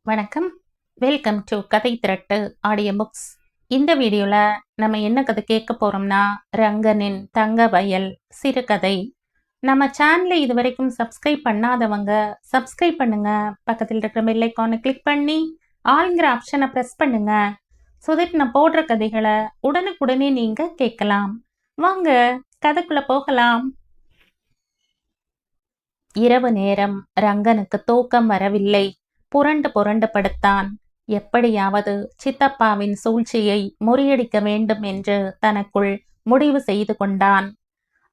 வணக்கம். Welcome to கதை திரட்டு audio books. இந்த வீடியோல நம்ம என்ன கதை கேட்க போறோம்னா, ரங்கனின் தங்க வயல் சிறுகதை. நம்ம சேனலை இது வரைக்கும் சப்ஸ்கிரைப் பண்ணாதவங்க சப்ஸ்கிரைப் பண்ணுங்க. பக்கத்தில் இருக்கிற பெல் ஐகானை கிளிக் பண்ணி ஆல்ங்கிற ஆப்ஷனை ப்ரெஸ் பண்ணுங்க. ஸோ தட் நான் போடுற கதைகளை உடனுக்குடனே நீங்க கேட்கலாம். வாங்க கதைக்குள்ள போகலாம். இரவு நேரம். ரங்கனுக்கு தூக்கம் வரவில்லை. புரண்டு புரண்டு படுத்தான். எப்படியாவது சித்தப்பாவின் சூழ்ச்சியை முறியடிக்க வேண்டும் என்று தனக்குள் முடிவு செய்து கொண்டான்.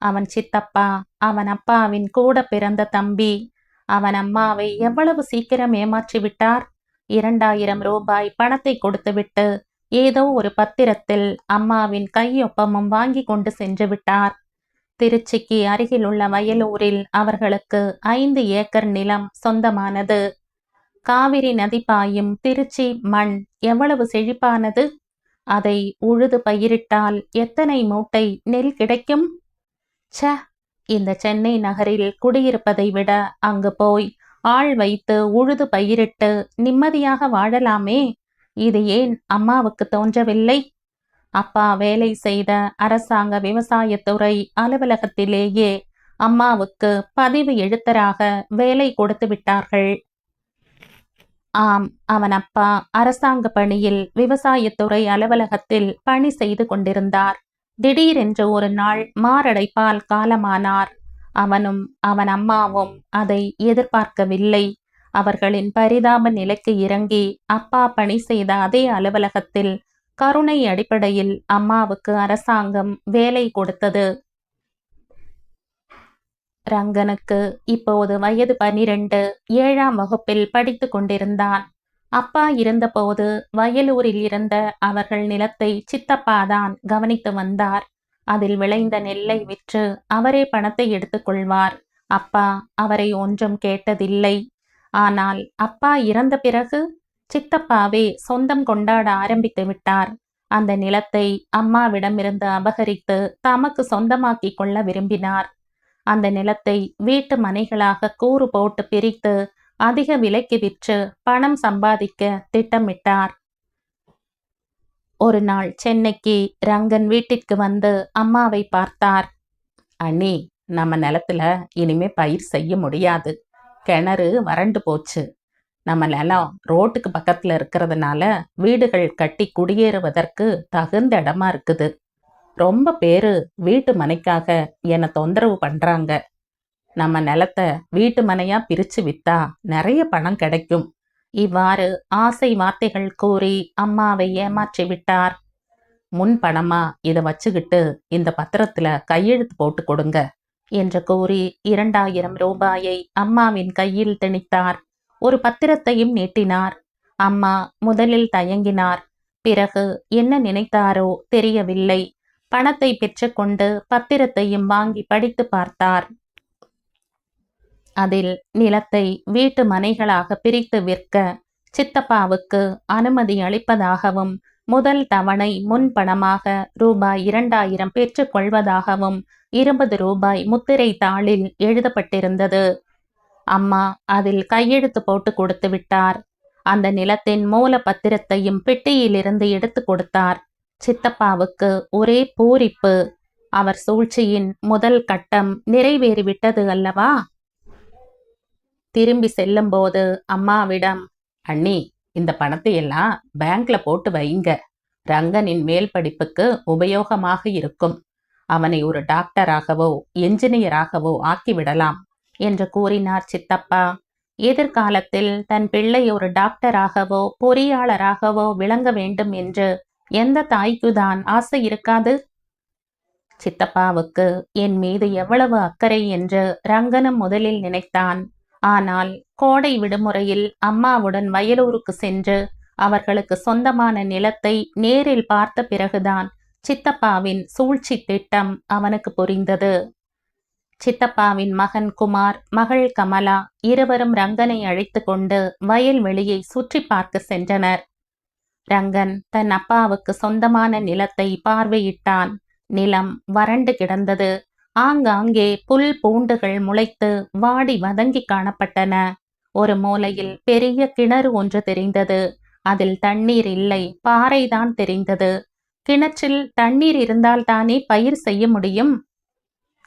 அவன் சித்தப்பா அவன் அப்பாவின் கூட பிறந்த தம்பி. அவன் அம்மாவை எவ்வளவு சீக்கிரம் ஏமாற்றிவிட்டார். 2000 ரூபாய் பணத்தை கொடுத்துவிட்டு ஏதோ ஒரு பத்திரத்தில் அம்மாவின் கையொப்பமும் வாங்கி கொண்டு சென்று விட்டார். திருச்சிக்கு அருகில் உள்ள வயலூரில் அவர்களுக்கு 5 ஏக்கர் நிலம் சொந்தமானது. காவிரி நதி பாயும் திருச்சி மண் எவ்வளவு செழிப்பானது. அதை உழுது பயிரிட்டால் எத்தனை மூட்டை நெல் கிடைக்கும். ச, இந்த சென்னை நகரில் குடியிருப்பதை விட அங்கு போய் ஆள் வைத்து உழுது பயிரிட்டு நிம்மதியாக வாழலாமே. இது ஏன் அம்மாவுக்கு தோன்றவில்லை? அப்பா வேலை செய்த அரசாங்க விவசாயத்துறை அலுவலகத்திலேயே அம்மாவுக்கு பதிவு எழுத்தராக வேலை கொடுத்து விட்டார்கள். ஆம், அவன் அப்பா அரசாங்க பணியில் விவசாயத்துறை அலுவலகத்தில் பணி செய்து கொண்டிருந்தார். திடீரென்று ஒரு நாள் மாரடைப்பால் காலமானார். அவனும் அவன் அம்மாவும் அதை எதிர்பார்க்கவில்லை. அவர்களின் பரிதாப நிலைக்கு இறங்கி அப்பா பணி செய்த அதே அலுவலகத்தில் கருணை அடிப்படையில் அம்மாவுக்கு அரசாங்கம் வேலை கொடுத்தது. ரங்கனுக்கு இப்போது வயது 12. 7ஆம் வகுப்பில் படித்து கொண்டிருந்தான். அப்பா இருந்தபோது வயலூரில் இருந்த அவர்கள் நிலத்தை சித்தப்பாதான் கவனித்து வந்தார். அதில் விளைந்த நெல்லை விற்று அவரே பணத்தை எடுத்துக்கொள்வார். அப்பா அவரை ஒன்றும் கேட்டதில்லை. ஆனால் அப்பா இறந்த பிறகு சித்தப்பாவே சொந்தம் கொண்டாட ஆரம்பித்து விட்டார். அந்த நிலத்தை அம்மாவிடமிருந்து அபகரித்து தமக்கு சொந்தமாக்கி கொள்ள விரும்பினார். அந்த நிலத்தை வீட்டு மனைகளாக கூறு போட்டு பிரித்து அதிக விலைக்கு விற்று பணம் சம்பாதிக்க திட்டமிட்டார். ஒரு நாள் சென்னைக்கு ரங்கன் வீட்டிற்கு வந்து அம்மாவை பார்த்தார். அண்ணி, நம்ம நிலத்துல இனிமே பயிர் செய்ய முடியாது. கிணறு வறண்டு போச்சு. நம்ம நிலம் ரோட்டுக்கு பக்கத்துல இருக்கிறதுனால வீடுகள் கட்டி குடியேறுவதற்கு தகுந்த இடமா இருக்குது. ரொம்ப பேரு வீட்டு மனைக்காக என்னை தொந்தரவு பண்றாங்க. நம்ம நிலத்தை வீட்டு மனையா பிரிச்சு வித்தா நிறைய பணம் கிடைக்கும். இவ்வாறு ஆசை வார்த்தைகள் கூறி அம்மாவை ஏமாற்றி விட்டார். முன் பணமா இதை வச்சுக்கிட்டு இந்த பத்திரத்துல கையெழுத்து போட்டு கொடுங்க என்று கூறி 2000 ரூபாயை அம்மாவின் கையில் திணித்தார். ஒரு பத்திரத்தையும் நீட்டினார். அம்மா முதலில் தயங்கினார். பிறகு என்ன நினைத்தாரோ தெரியவில்லை. பணத்தை பெற்றுக்கொண்டு பத்திரத்தையும் வாங்கி படித்து பார்த்தார். அதில் நிலத்தை வீட்டு மனைகளாக பிரித்து விற்க சித்தப்பாவுக்கு அனுமதி அளிப்பதாகவும் முதல் தவணை முன் பணமாக ரூபாய் 2000 பெற்றுக்கொள்வதாகவும் 20 ரூபாய் முத்திரை தாளில் எழுதப்பட்டிருந்தது. அம்மா அதில் கையெழுத்து போட்டு கொடுத்து விட்டார். அந்த நிலத்தின் மூல பத்திரத்தையும் பெட்டியிலிருந்து எடுத்து கொடுத்தார். சித்தப்பாவுக்கு ஒரே பூரிப்பு. அவர் சூழ்ச்சியின் முதல் கட்டம் நிறைவேறிவிட்டது அல்லவா? திரும்பி செல்லும்போது அம்மாவிடம், அண்ணி, இந்த பணத்தை எல்லாம் பேங்க்ல போட்டு வைங்க. ரங்கனின் மேல் படிப்புக்கு உபயோகமாக இருக்கும். அவனை ஒரு டாக்டராகவோ என்ஜினியராகவோ ஆக்கிவிடலாம் என்று கூறினார் சித்தப்பா. எதிர்காலத்தில் தன் பிள்ளை ஒரு டாக்டராகவோ பொறியாளராகவோ விளங்க வேண்டும் என்று எந்த தாய்க்குதான் ஆசை இருக்காது? சித்தப்பாவுக்கு என் மீது எவ்வளவு அக்கறை என்று ரங்கனும் முதலில் நினைத்தான். ஆனால் கோடை விடுமுறையில் அம்மாவுடன் வயலூருக்கு சென்று அவர்களுக்கு சொந்தமான நிலத்தை நேரில் பார்த்த பிறகுதான் சித்தப்பாவின் சூழ்ச்சி திட்டம் அவனுக்கு புரிந்தது. சித்தப்பாவின் மகன் குமார், மகள் கமலா இருவரும் ரங்கனை அழைத்து கொண்டு வயல்வெளியை சுற்றி பார்க்க சென்றனர். ரங்கன் தன் அப்பாவுக்கு சொந்தமான நிலத்தை பார்வையிட்டான். நிலம் வறண்டு கிடந்தது. ஆங்காங்கே புல் பூண்டுகள் முளைத்து வாடி வதங்கி காணப்பட்டன. ஒரு மூலையில் பெரிய கிணறு ஒன்று தெரிந்தது. அதில் தண்ணீர் இல்லை, பாறைதான் தெரிந்தது. கிணற்றில் தண்ணீர் இருந்தால்தானே பயிர் செய்ய முடியும்.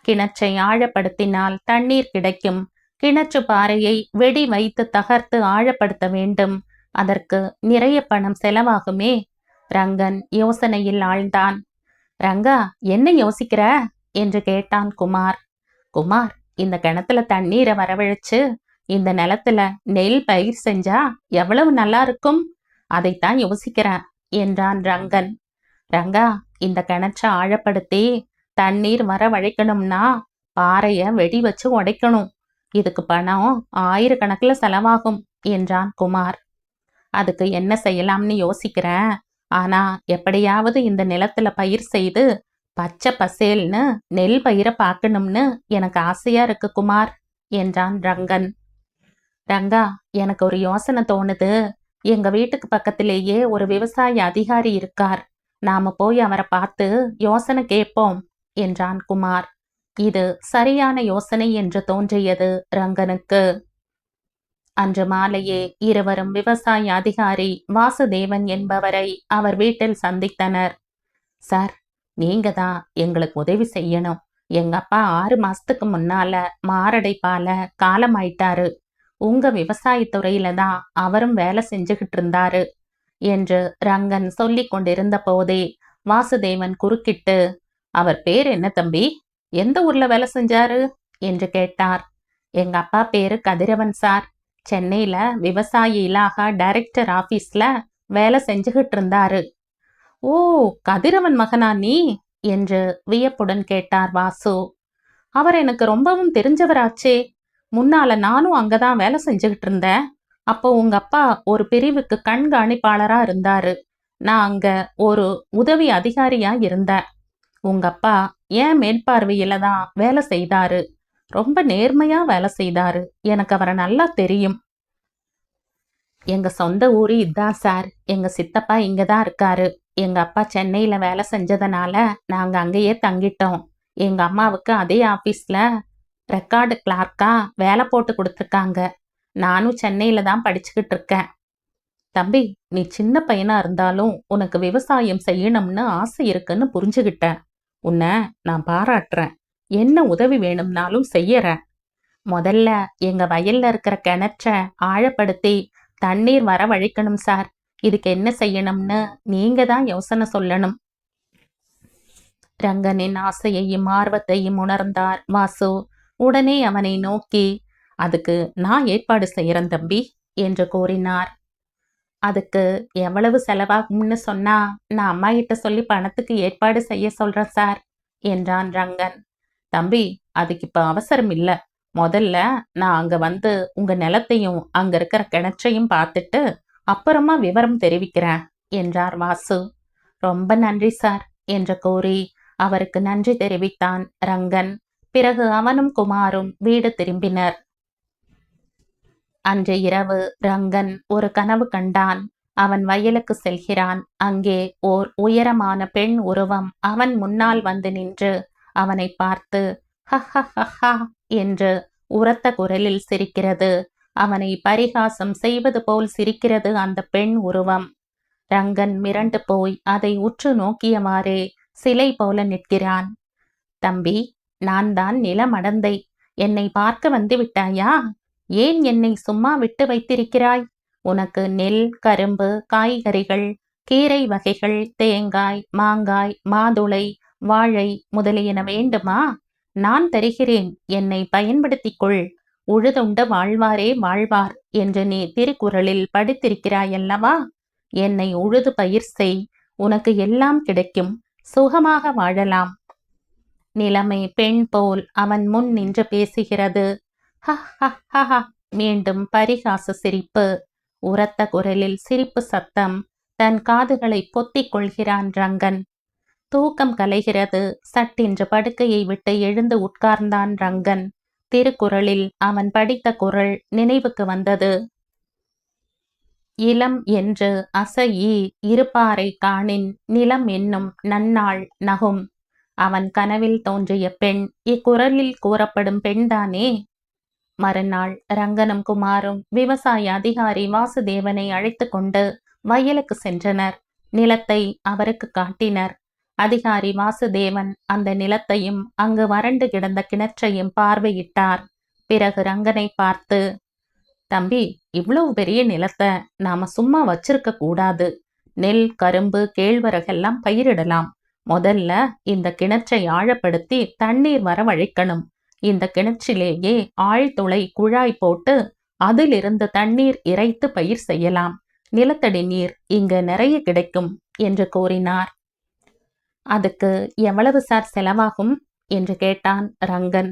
கிணற்றை ஆழப்படுத்தினால் தண்ணீர் கிடைக்கும். கிணற்று பாறையை வெடி வைத்து தகர்த்து ஆழப்படுத்த வேண்டும். அதற்கு நிறைய பணம் செலவாகுமே. ரங்கன் யோசனையில் ஆழ்ந்தான். ரங்கா, என்ன யோசிக்கிற என்று கேட்டான் குமார். குமார், இந்த கிணத்துல தண்ணீரை வரவழைச்சு இந்த நிலத்துல நெல் பயிர் செஞ்சா எவ்வளவு நல்லா இருக்கும், அதைத்தான் யோசிக்கிறேன் என்றான் ரங்கன். ரங்கா, இந்த கிணற்றை ஆழப்படுத்தி தண்ணீர் வரவழைக்கணும்னா பாறைய வெடி வச்சு உடைக்கணும். இதுக்கு பணம் 1000கணக்கில் செலவாகும் என்றான் குமார். அதுக்கு என்ன செய்யலாம்னு யோசிக்கிறேன். ஆனா எப்படியாவது இந்த நிலத்துல பயிர் செய்து பச்சை பசேல்னு நெல் பயிரை பார்க்கணும்னு எனக்கு ஆசையா இருக்கு குமார் என்றான் ரங்கன். ரங்கா, எனக்கு ஒரு யோசனை தோணுது. எங்க வீட்டுக்கு பக்கத்திலேயே ஒரு விவசாய அதிகாரி இருக்கார். நாம போய் அவரை பார்த்து யோசனை கேட்போம் என்றான் குமார். இது சரியான யோசனை என்று தோன்றியது ரங்கனுக்கு. அன்று மாலையே இருவரும் விவசாய அதிகாரி வாசுதேவன் என்பவரை அவர் வீட்டில் சந்தித்தனர். சார், நீங்க தான் எங்களுக்கு உதவி செய்யணும். எங்க அப்பா 6 மாசத்துக்கு முன்னால மாரடைப்பால காலமாயிட்டாரு. உங்க விவசாயத்துறையில தான் அவரும் வேலை செஞ்சுகிட்டு இருந்தாரு என்று ரங்கன் சொல்லிக் கொண்டிருந்த போதே வாசுதேவன் குறுக்கிட்டு, அவர் பேர் என்ன தம்பி, எந்த ஊர்ல வேலை செஞ்சாரு என்று கேட்டார். எங்க அப்பா பேரு கதிரவன் சார். சென்னையில விவசாய இலாகா டைரக்டர் ஆபீஸ்ல வேலை செஞ்சுகிட்டு இருந்தாரு. ஓ, கதிரவன் மகனா நீ என்று வியப்புடன் கேட்டார் வாசு. அவர் எனக்கு ரொம்பவும் தெரிஞ்சவராச்சே. முன்னால நானும் அங்கதான் வேலை செஞ்சுகிட்டு இருந்தேன். அப்போ உங்க அப்பா ஒரு பிரிவுக்கு கண்காணிப்பாளரா இருந்தாரு. நான் அங்க ஒரு உதவி அதிகாரியா இருந்தேன். உங்க அப்பா ஏன் மேற்பார்வையில தான் வேலை செய்தாரு. ரொம்ப நேர்மையா வேலை செய்தாரு. எனக்கு அவரை நல்லா தெரியும். எங்க சொந்த ஊரு இதான் சார். எங்க சித்தப்பா இங்கதான் இருக்காரு. எங்க அப்பா சென்னையில வேலை செஞ்சதுனால நாங்க அங்கேயே தங்கிட்டோம். எங்க அம்மாவுக்கு அதே ஆபீஸ்ல ரெக்கார்டு கிளார்க்கா வேலை போட்டு கொடுத்துருக்காங்க. நானும் சென்னையில தான் படிச்சுக்கிட்டு இருக்கேன். தம்பி, நீ சின்ன பையனா இருந்தாலும் உனக்கு விவசாயம் செய்யணும்னு ஆசை இருக்குன்னு புரிஞ்சுகிட்டேன். உன்னை நான் பாராட்டுறேன். என்ன உதவி வேணும்னாலும் செய்யறேன். முதல்ல எங்க வயல்ல இருக்கிற கிணற்ற ஆழப்படுத்தி தண்ணீர் வரவழைக்கணும் சார். இதுக்கு என்ன செய்யணும்னு நீங்க தான் யோசனை சொல்லணும். ரங்கனின் ஆசையையும் ஆர்வத்தையும் உணர்ந்தார் வாசு. உடனே அவனை நோக்கி, அதுக்கு நான் ஏற்பாடு செய்யறேன் தம்பி என்று கூறினார். அதுக்கு எவ்வளவு செலவாகும்னு சொன்னா நான் அம்மா கிட்ட சொல்லி பணத்துக்கு ஏற்பாடு செய்ய சொல்றேன் சார் என்றான் ரங்கன். தம்பி, அதுக்கு இப்ப அவசரம் இல்ல. முதல்ல நான் அங்க வந்து உங்க நிலத்தையும் அங்க இருக்கிற கிணற்றையும் பார்த்துட்டு அப்புறமா விவரம் தெரிவிக்கிறேன் என்றார் வாசு. ரொம்ப நன்றி சார் என்று கூறி அவருக்கு நன்றி தெரிவித்தான் ரங்கன். பிறகு அவனும் குமாரும் வீடு திரும்பினர். அன்று இரவு ரங்கன் ஒரு கனவு கண்டான். அவன் வயலுக்கு செல்கிறான். அங்கே ஓர் உயரமான பெண் உருவம் அவன் முன்னால் வந்து நின்று அவனை பார்த்து ஹஹஹஹா என்று உரத்த குரலில் சிரிக்கிறது. அவனை பரிகாசம் செய்வது போல் சிரிக்கிறது அந்த பெண் உருவம். ரங்கன் மிரண்டு போய் அதை உற்று நோக்கியவாறே சிலை போல நிற்கிறான். தம்பி, நான் தான் நிலமடந்தை. என்னை பார்க்க வந்து விட்டாயா? ஏன் என்னை சும்மா விட்டு வைத்திருக்கிறாய்? உனக்கு நெல், கரும்பு, காய்கறிகள், கீரை வகைகள், தேங்காய், மாங்காய், மாதுளை, வாழை முதலியன வேண்டுமா? நான் தருகிறேன். என்னை பயன்படுத்திக் கொள். உழுதுண்ட வாழ்வாரே வாழ்வார் என்று நீ திருக்குறளில் படித்திருக்கிறாயல்லவா? என்னை உழுது பயிர் செய். உனக்கு எல்லாம் கிடைக்கும். சுகமாக வாழலாம். நிலைமை பெண் போல் அவன் முன் நின்று பேசுகிறது. ஹஹஹஹா! மீண்டும் பரிகாச சிரிப்பு. உரத்த குரலில் சிரிப்பு சத்தம். தன் காதுகளை பொத்திக் கொள்கிறான் ரங்கன். தூக்கம் கலைகிறது. சட்டென்று படுக்கையை விட்டு எழுந்து உட்கார்ந்தான் ரங்கன். திருக்குறளில் அவன் படித்த குறள் நினைவுக்கு வந்தது. இளம் என்று அசையி இருப்பாரை காணின் நிலம் என்னும் நன்னாள் நகும். அவன் கனவில் தோன்றிய பெண் இக்குறளில் கூறப்படும் பெண்தானே? மறுநாள் ரங்கனும் குமாரும் விவசாய அதிகாரி வாசுதேவனை அழைத்து கொண்டு வயலுக்கு சென்றனர். நிலத்தை அவருக்கு காட்டினர். அதிகாரி வாசுதேவன் அந்த நிலத்தையும் அங்கு வறண்டு கிடந்த கிணற்றையும் பார்வையிட்டார். பிறகு ரங்கனை பார்த்து, தம்பி, இவ்வளவு பெரிய நிலத்தை நாம சும்மா வச்சிருக்க கூடாது. நெல், கரும்பு, கேழ்வரகெல்லாம் பயிரிடலாம். முதல்ல இந்த கிணற்றை ஆழப்படுத்தி தண்ணீர் வரவழைக்கணும். இந்த கிணற்றிலேயே ஆழ்துளை குழாய் போட்டு அதிலிருந்து தண்ணீர் இறைத்து பயிர் செய்யலாம். நிலத்தடி நீர் இங்கு நிறைய கிடைக்கும் என்று கூறினார். அதுக்கு எவ்வளவு சார் செலவாகும் என்று கேட்டான் ரங்கன்.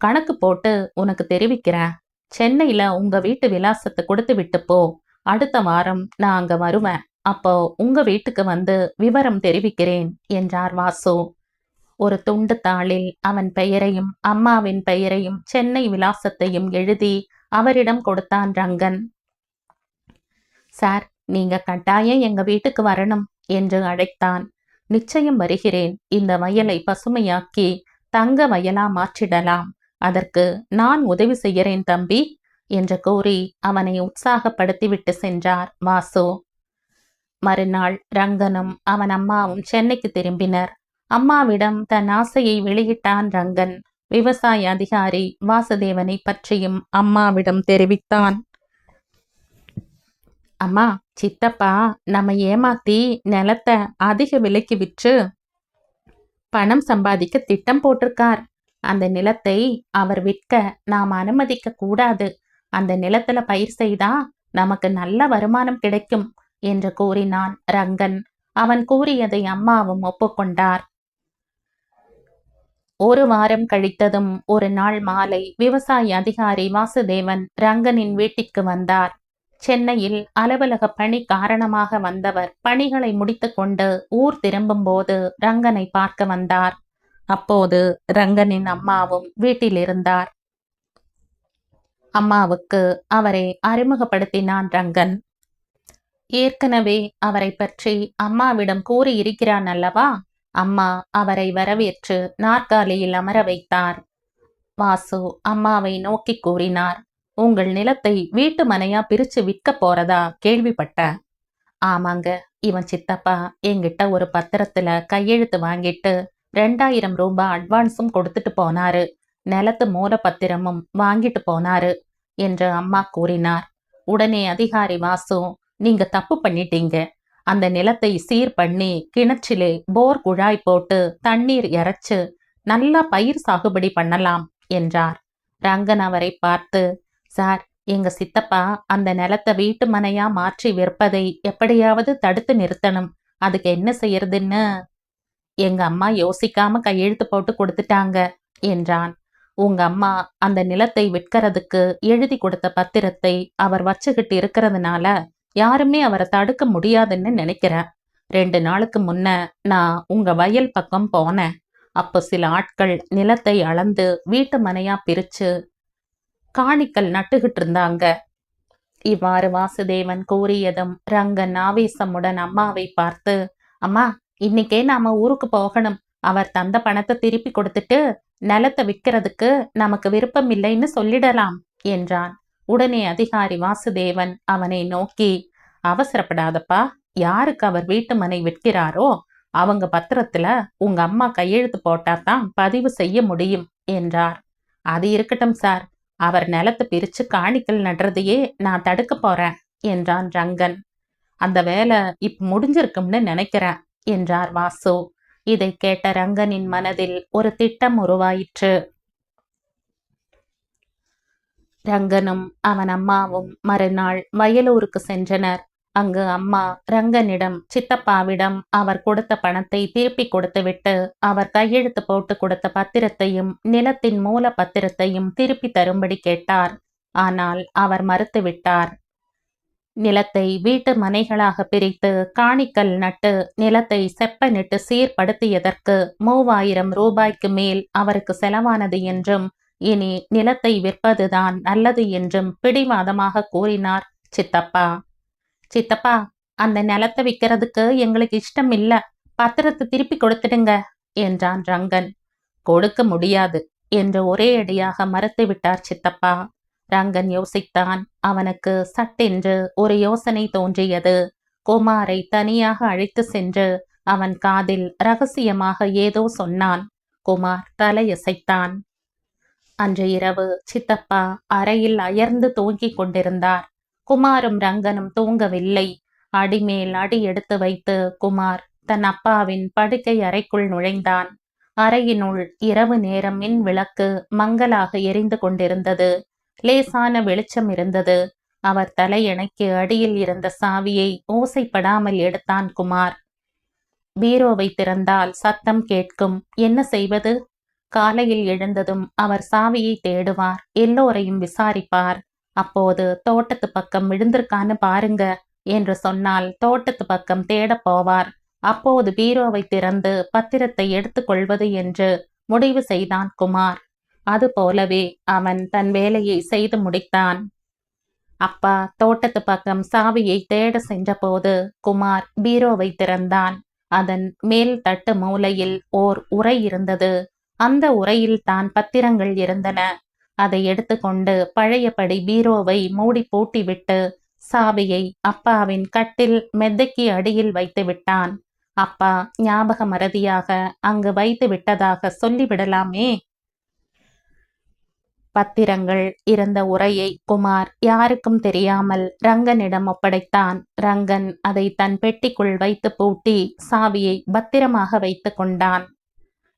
கணக்கு போட்டு உனக்கு தெரிவிக்கிறேன். சென்னையில உங்க வீட்டு விலாசத்தை கொடுத்து விட்டு போ. அடுத்த வாரம் நான் அங்க வருவேன். அப்போ உங்க வீட்டுக்கு வந்து விவரம் தெரிவிக்கிறேன் என்றார் வாசு. ஒரு துண்டு தாளில் அவன் பெயரையும் அம்மாவின் பெயரையும் சென்னை விலாசத்தையும் எழுதி அவரிடம் கொடுத்தான் ரங்கன். சார், நீங்க கட்டாயம் எங்க வீட்டுக்கு வரணும் என்று அழைத்தான். நிச்சயம் வருகிறேன். இந்த வயலை பசுமையாக்கி தங்க வயலா மாற்றிடலாம். அதற்கு நான் உதவி செய்கிறேன் தம்பி என்று கூறி அவனை உற்சாகப்படுத்திவிட்டு சென்றார் வாசு. மறுநாள் ரங்கனும் அவன் அம்மாவும் சென்னைக்கு திரும்பினர். அம்மாவிடம் தன் ஆசையை வெளியிட்டான் ரங்கன். விவசாய அதிகாரி வாசுதேவனை பற்றியும் அம்மாவிடம் தெரிவித்தான். அம்மா, சித்தப்பா நம்ம ஏமாத்தி நிலத்தை அதிக விலைக்கு விற்று பணம் சம்பாதிக்க திட்டம் போட்டிருக்கார். அந்த நிலத்தை அவர் விற்க நாம் அனுமதிக்க கூடாது. அந்த நிலத்துல பயிர் செய்தா நமக்கு நல்ல வருமானம் கிடைக்கும் என்று கூறினான் ரங்கன். அவன் கூறியதை அம்மாவும் ஒப்புக்கொண்டார். ஒரு வாரம் கழித்ததும் ஒரு நாள் மாலை விவசாய அதிகாரி வாசுதேவன் ரங்கனின் வீட்டிற்கு வந்தார். சென்னையில் அலுவலக பணி காரணமாக வந்தவர் பணிகளை முடித்துக்கொண்டு ஊர் திரும்பும் போது ரங்கனை பார்க்க வந்தார். அப்போது ரங்கனின் அம்மாவும் வீட்டில் இருந்தார். அம்மாவுக்கு அவரை அறிமுகப்படுத்தினான் ரங்கன். ஏற்கனவே அவரை பற்றி அம்மாவிடம் கூறியிருக்கிறான் அல்லவா? அம்மா அவரை வரவேற்று நாற்காலியில் அமர வைத்தார். வாசு அம்மாவை நோக்கி கூறினார், உங்கள் நிலத்தை வீட்டு மனையா பிரிச்சு விற்க போறதா கேள்விப்பட்ட? ஆமாங்க, இவன் சித்தப்பா என்கிட்ட ஒரு பத்திரத்துல கையெழுத்து வாங்கிட்டு 2000 ரூபாய் அட்வான்ஸும் கொடுத்துட்டு போனாரு. நிலத்து மூல பத்திரமும் வாங்கிட்டு போனாரு என்று அம்மா கூறினார். உடனே அதிகாரி வாசு, நீங்க தப்பு பண்ணிட்டீங்க. அந்த நிலத்தை சீர் பண்ணி கிணற்றிலே போர் குழாய் போட்டு தண்ணீர் இறைச்சு நல்லா பயிர் சாகுபடி பண்ணலாம் என்றார். ரங்கன் அவரை பார்த்து, சார், எங்க சித்தப்பா அந்த நிலத்தை வீட்டு மனையா மாற்றி விற்பதை எப்படியாவது தடுத்து நிறுத்தணும். அதுக்கு என்ன செய்யறதுன்னு எங்க அம்மா யோசிக்காம கையெழுத்து போட்டு கொடுத்துட்டாங்க என்றான். உங்க அம்மா அந்த நிலத்தை விற்கிறதுக்கு எழுதி கொடுத்த பத்திரத்தை அவர் வச்சுக்கிட்டு இருக்கிறதுனால யாருமே அவரை தடுக்க முடியாதுன்னு நினைக்கிறேன். 2 நாளுக்கு முன்ன நான் உங்க வயல் பக்கம் போனேன். அப்போ சில ஆட்கள் நிலத்தை அளந்து வீட்டு மனையா பிரிச்சு காணிக்கல் நட்டுகிட்டு இருந்தாங்க. இவ்வாறு வாசுதேவன் கூறியதும் ரங்கன் ஆவேசமுடன் அம்மாவை பார்த்து, அம்மா, இன்னைக்கே நாம ஊருக்கு போகணும். அவர் தந்த பணத்தை திருப்பி கொடுத்துட்டு நிலத்தை விற்கிறதுக்கு நமக்கு விருப்பம் இல்லைன்னு சொல்லிடலாம் என்றான். உடனே அதிகாரி வாசுதேவன் அவனை நோக்கி, அவசரப்படாதப்பா. யாருக்கு அவர் வீட்டு மனை விற்கிறாரோ அவங்க பத்திரத்துல உங்க அம்மா கையெழுத்து போட்டாதான் பதிவு செய்ய முடியும் என்றார். அது இருக்கட்டும் சார், அவர் நிலத்தை பிரிச்சு காணிக்கல் நடுறதையே நான் தடுக்க போறேன் என்றான் ரங்கன். அந்த வேலை இப்ப முடிஞ்சிருக்கும்னு நினைக்கிறேன் என்றார் வாசு. இதை கேட்ட ரங்கனின் மனதில் ஒரு திட்டம் உருவாயிற்று. ரங்கனும் அவன் அம்மாவும் மறுநாள் வயலூருக்கு சென்றனர். அங்கு அம்மா ரங்கனிடம் சித்தப்பாவிடம் அவர் கொடுத்த பணத்தை திருப்பி கொடுத்துவிட்டு அவர் கையெழுத்து போட்டு கொடுத்த பத்திரத்தையும் நிலத்தின் மூல பத்திரத்தையும் திருப்பி தரும்படி கேட்டார். ஆனால் அவர் மறுத்துவிட்டார். நிலத்தை வீட்டு மனைகளாக பிரித்து காணிக்கல் நட்டு நிலத்தை செப்பனிட்டு சீர்படுத்தியதற்கு 3000 ரூபாய்க்கு மேல் அவருக்கு செலவானது என்றும் இனி நிலத்தை விற்பதுதான் நல்லது என்றும் பிடிவாதமாக கூறினார் சித்தப்பா. சித்தப்பா, அந்த நிலத்தை விற்கிறதுக்கு எங்களுக்கு இஷ்டம் இல்ல, பத்திரத்தை திருப்பி கொடுத்துடுங்க என்றான் ரங்கன். கொடுக்க முடியாது என்று ஒரே அடியாக மறுத்து விட்டார் சித்தப்பா. ரங்கன் யோசித்தான். அவனுக்கு சட்டென்று ஒரு யோசனை தோன்றியது. குமாரை தனியாக அழைத்து சென்று அவன் காதில் ரகசியமாக ஏதோ சொன்னான். குமார் தலையசைத்தான். அன்று இரவு சித்தப்பா அறையில் அயர்ந்து தூங்கிக் கொண்டிருந்தார். குமாரும் ரங்கனும் தூங்கவில்லை. அடிமேல் அடி எடுத்து வைத்து குமார் தன் அப்பாவின் படுக்கை அறைக்குள் நுழைந்தான். அறையினுள் இரவு நேரம் மின் விளக்கு மங்கலாக எரிந்து கொண்டிருந்தது. லேசான வெளிச்சம் இருந்தது. அவர் தலையணைக்கு அடியில் இருந்த சாவியை ஓசைப்படாமல் எடுத்தான் குமார். பீரோவை திறந்தால் சத்தம் கேட்கும். என்ன செய்வது? காலையில் எழுந்ததும் அவர் சாவியை தேடுவார். எல்லோரையும் விசாரிப்பார். அப்போது தோட்டத்து பக்கம் விழுந்திருக்கான்னு பாருங்க என்று சொன்னால் தோட்டத்து பக்கம் தேடப் போவார். அப்போது பீரோவை திறந்து பத்திரத்தை எடுத்துக்கொள்வது என்று முடிவு செய்தான் குமார். அதுபோலவே அவன் தன் வேலையை செய்து முடித்தான். அப்பா தோட்டத்து பக்கம் சாவியை தேட சென்றபோது குமார் பீரோவை திறந்தான். அதன் மேல் தட்டு மூலையில் ஓர் உறை இருந்தது. அந்த உறையில் தான் பத்திரங்கள் இருந்தன. அதை எடுத்துக்கொண்டு பழையபடி பீரோவை மூடி பூட்டிவிட்டு சாவியை அப்பாவின் கட்டில் மெத்தைக்கு அடியில் வைத்து விட்டான். அப்பா ஞாபக மறதியாக அங்கு வைத்து விட்டதாக சொல்லிவிடலாமே. பத்திரங்கள் இருந்த உரையை குமார் யாருக்கும் தெரியாமல் ரங்கனிடம் ஒப்படைத்தான். ரங்கன் அதை தன் பெட்டிக்குள் வைத்து பூட்டி சாவியை பத்திரமாக வைத்து கொண்டான்.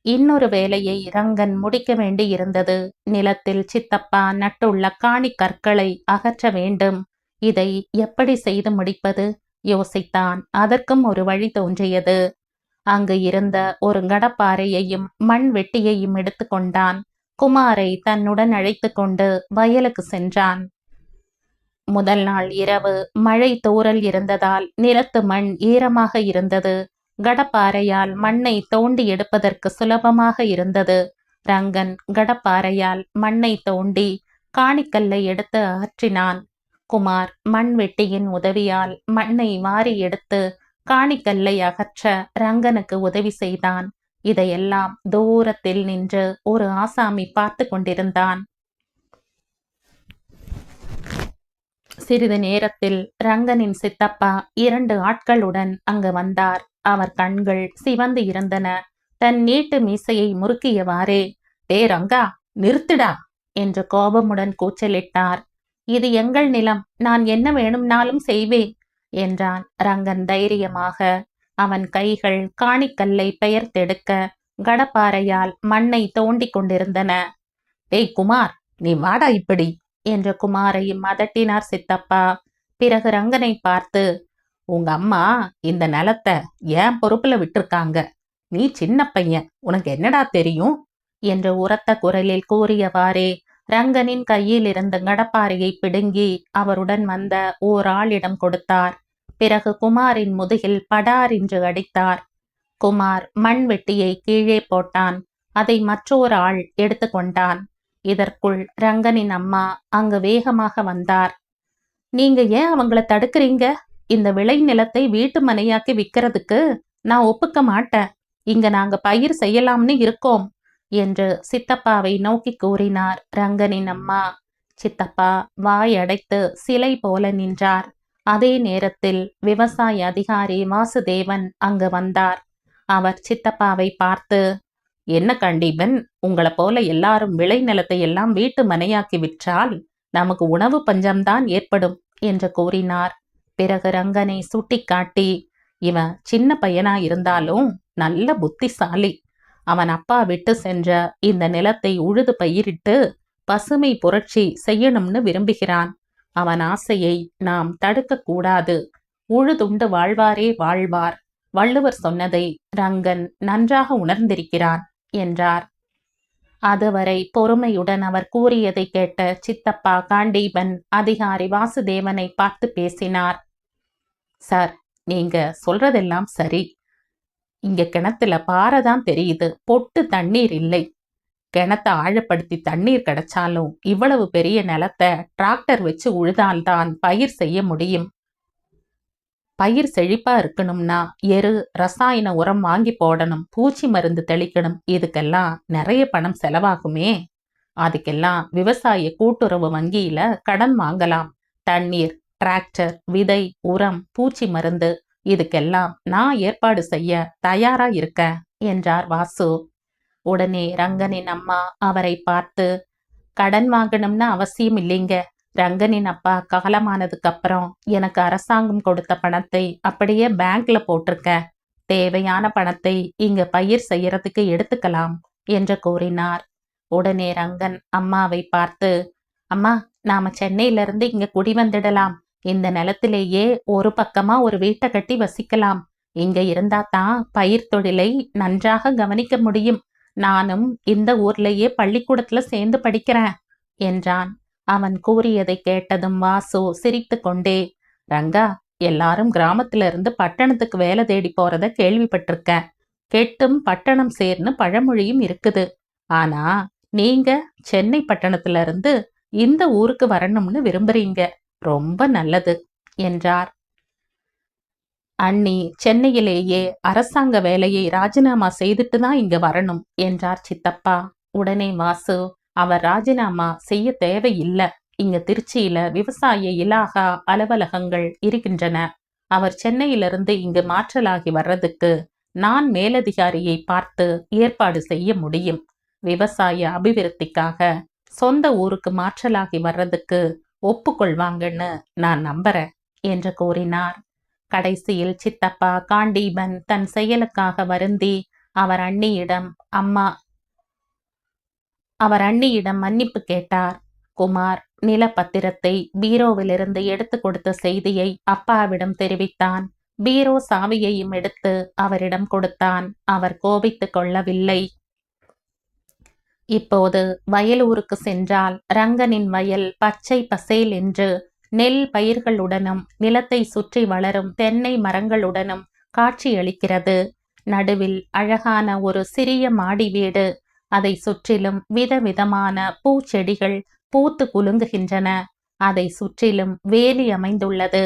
இன்னொரு வேலையை ரங்கன் முடிக்க வேண்டி இருந்தது. நிலத்தில் சித்தப்பா நட்டுள்ள காணி கற்களை அகற்ற வேண்டும். இதை எப்படி செய்து முடிப்பது யோசித்தான். அதற்கும் ஒரு வழி தோன்றியது. அங்கு இருந்த ஒரு கடப்பாறையையும் மண் வெட்டியையும் எடுத்து கொண்டான். குமாரை தன்னுடன் அழைத்து கொண்டு வயலுக்கு சென்றான். முதல் நாள் இரவு மழை தூறல் இருந்ததால் நிலத்து மண் ஈரமாக இருந்தது. கடப்பாறையால் மண்ணை தோண்டி எடுப்பதற்கு சுலபமாக இருந்தது. ரங்கன் கடப்பாறையால் மண்ணை தோண்டி காணிக்கல்லை எடுத்து அகற்றினான். குமார் மண் வெட்டியின் உதவியால் மண்ணை வாரி எடுத்து காணிக்கல்லை அகற்ற ரங்கனுக்கு உதவி செய்தான். இதையெல்லாம் தூரத்தில் நின்று ஒரு ஆசாமி பார்த்து கொண்டிருந்தான். சிறிது நேரத்தில் ரங்கனின் சித்தப்பா 2 ஆட்களுடன் அங்கு வந்தார். அவர் கண்கள் சிவந்து இருந்தன. தன் நீட்டு மீசையை முறுக்கியவாறே, "டே ரங்கா, நிறுத்துடா" என்று கோபமுடன் கூச்சலிட்டார். "இது எங்கள் நிலம், நான் என்ன வேணும்னாலும் செய்வேன்" என்றான் ரங்கன் தைரியமாக. அவன் கைகள் காணிக்கல்லை பெயர்த்தெடுக்க கடப்பாறையால் மண்ணை தோண்டி கொண்டிருந்தன. "டேய் குமார், நீ வாடா இப்படி" என்று குமாரையும் அதட்டினார் சித்தப்பா. பிறகு ரங்கனை பார்த்து, "உங்க அம்மா இந்த நிலத்தை ஏன் பொறுப்புல விட்டுருக்காங்க. நீ சின்ன பையன், உனக்கு என்னடா தெரியும்" என்று உரத்த குரலில் கூறியவாறே ரங்கனின் கையில் இருந்த கடப்பாறையை பிடுங்கி அவருடன் வந்த ஓர் ஆளிடம் கொடுத்தார். பிறகு குமாரின் முதுகில் படார் என்று அடித்தார். குமார் மண் வெட்டியை கீழே போட்டான். அதை மற்றொரு ஆள் எடுத்து கொண்டான். இதற்குள் ரங்கனின் அம்மா அங்கு வேகமாக வந்தார். "நீங்க ஏன் அவங்கள தடுக்கிறீங்க? இந்த விளை நிலத்தை வீட்டு மனையாக்கி விற்கிறதுக்கு நான் ஒப்புக்க மாட்டேன். இங்க நாங்க பயிர் செய்யலாம்னு இருக்கோம்" என்று சித்தப்பாவை நோக்கி கூறினார் ரங்கனின் அம்மா. சித்தப்பா வாய் அடைத்து சிலை போல நின்றார். அதே நேரத்தில் விவசாய அதிகாரி வாசுதேவன் அங்கு வந்தார். அவர் சித்தப்பாவை பார்த்து, "என்ன கண்டீபன், உங்களை போல எல்லாரும் விளை நிலத்தை எல்லாம் வீட்டு மனையாக்கி விற்றால் நமக்கு உணவு பஞ்சம்தான் ஏற்படும்" என்று கூறினார். பிறகு ரங்கனை சுட்டிக்காட்டி, "இவன் சின்ன பையனா இருந்தாலும் நல்ல புத்திசாலி. அவன் அப்பா விட்டு சென்ற இந்த நிலத்தை உழுது பயிரிட்டு பசுமை புரட்சி செய்யணும்னு விரும்புகிறான். அவன் ஆசையை நாம் தடுக்க கூடாது. உழுதுண்டு வாழ்வாரே வாழ்வார். வள்ளுவர் சொன்னதை ரங்கன் நன்றாக உணர்ந்திருக்கிறான்" என்றார். அதுவரை பொறுமையுடன் அவர் கூறியதை கேட்ட சித்தப்பா காண்டீபன் அதிகாரி வாசுதேவனை பார்த்து பேசினார். "சார், நீங்க சொல்றதெல்லாம் சரி. இங்க கிணத்துல பாறைதான் தெரியுது, பொட்டு தண்ணீர் இல்லை. கிணத்தை ஆழப்படுத்தி தண்ணீர் கிடைச்சாலும் இவ்வளவு பெரிய நிலத்தை டிராக்டர் வச்சு உழுதால்தான் பயிர் செய்ய முடியும். பயிர் செழிப்பா இருக்கணும்னா எரு, ரசாயன உரம் வாங்கி போடணும், பூச்சி மருந்து தெளிக்கணும். இதுக்கெல்லாம் நிறைய பணம் செலவாகுமே. அதுக்கெல்லாம் விவசாய கூட்டுறவு வங்கியில கடன் வாங்கலாம். தண்ணீர், டிராக்டர், விதை, உரம், பூச்சி மருந்து இதுக்கெல்லாம் நான் ஏற்பாடு செய்ய தயாரா இருக்கேன் என்றார் வாசு. உடனே ரங்கனின் அம்மா அவரை பார்த்து, கடன் வாங்கணும்னு அவசியம் இல்லைங்க. ரங்கனின் அப்பா காலமானதுக்கு அப்புறம் எனக்கு அரசாங்கம் கொடுத்த பணத்தை அப்படியே பேங்க்ல போட்டிருக்க. தேவையான பணத்தை இங்க பயிர் செய்யறதுக்கு எடுத்துக்கலாம் என்று கூறினார். உடனே ரங்கன் அம்மாவை பார்த்து, அம்மா, நாம சென்னையில இருந்து இங்க குடி வந்துடலாம். இந்த நிலத்திலேயே ஒரு பக்கமா ஒரு வீட்டை கட்டி வசிக்கலாம். இங்க இருந்தா தான் பயிர் தொழிலை நன்றாக கவனிக்க முடியும். நானும் இந்த ஊர்லயே பள்ளிக்கூடத்துல சேர்ந்து படிக்கிறேன் என்றான். அவன் கூறியதை கேட்டதும் வாசு சிரித்து கொண்டே, ரங்கா, எல்லாரும் கிராமத்துல இருந்து பட்டணத்துக்கு வேலை தேடி போறத கேள்விப்பட்டிருக்கேன். கெட்டும் பட்டணம் சேர்னு பழமொழியும் இருக்குது. ஆனா நீங்க சென்னை பட்டணத்துல இருந்து இந்த ஊருக்கு வரணும்னு விரும்புறீங்க. ரொம்ப நல்லது என்றார். அண்ணி சென்னையிலேயே அரசாங்க வேலையை ராஜினாமா செய்துட்டு தான் இங்க வரணும் என்றார் சித்தப்பா. உடனே வாசு, அவர் ராஜினாமா செய்ய தேவையில்லை. இங்க திருச்சியில விவசாய இலாகா அலுவலகங்கள் இருக்கின்றன. அவர் சென்னையிலிருந்து இங்கு மாற்றலாகி வர்றதுக்கு நான் மேலதிகாரியை பார்த்து ஏற்பாடு செய்ய முடியும். விவசாய அபிவிருத்திக்காக சொந்த ஊருக்கு மாற்றலாகி வர்றதுக்கு ஒப்புக்கொள்வாங்கன்னு நான் நம்புறேன் என்று கூறினார். கடைசியில் சித்தப்பா காண்டீபன் தன் செயலுக்காக வருந்தி அவர் அண்ணியிடம் மன்னிப்பு கேட்டார். குமார் நிலப்பத்திரத்தை பீரோவிலிருந்து எடுத்து கொடுத்த செய்தியை அப்பாவிடம் தெரிவித்தான். பீரோ சாவியையும் எடுத்து அவரிடம் கொடுத்தான். அவர் கோபித்துக் கொள்ளவில்லை. இப்போது வயலூருக்கு சென்றால் ரங்கனின் வயல் பச்சை பசேல் என்று நெல் பயிர்களுடனும் நிலத்தை சுற்றி வளரும் தென்னை மரங்களுடனும் காட்சியளிக்கிறது. நடுவில் அழகான ஒரு சிறிய மாடி வீடு. அதை சுற்றிலும் விதவிதமான பூச்செடிகள் பூத்து குலுங்குகின்றன. அதை சுற்றிலும் வேலி அமைந்துள்ளது.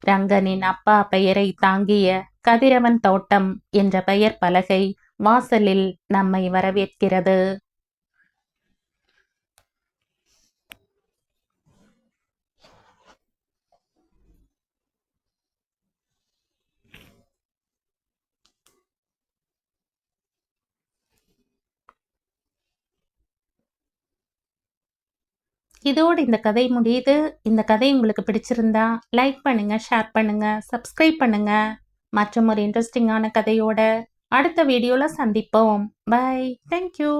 ரங்கனின் அப்பா பெயரை தாங்கிய கதிரவன் தோட்டம் என்ற பெயர் பலகை வாசலில் நம்மை வரவேற்கிறது. இதோடு இந்த கதை முடியுது. இந்த கதை உங்களுக்கு பிடிச்சிருந்தா லைக் பண்ணுங்க, ஷேர் பண்ணுங்க, சப்ஸ்கிரைப் பண்ணுங்க. மற்றும் ஒரு இன்ட்ரெஸ்டிங்கான கதையோட அடுத்த வீடியோல சந்திப்போம். பை. தேங்க்யூ.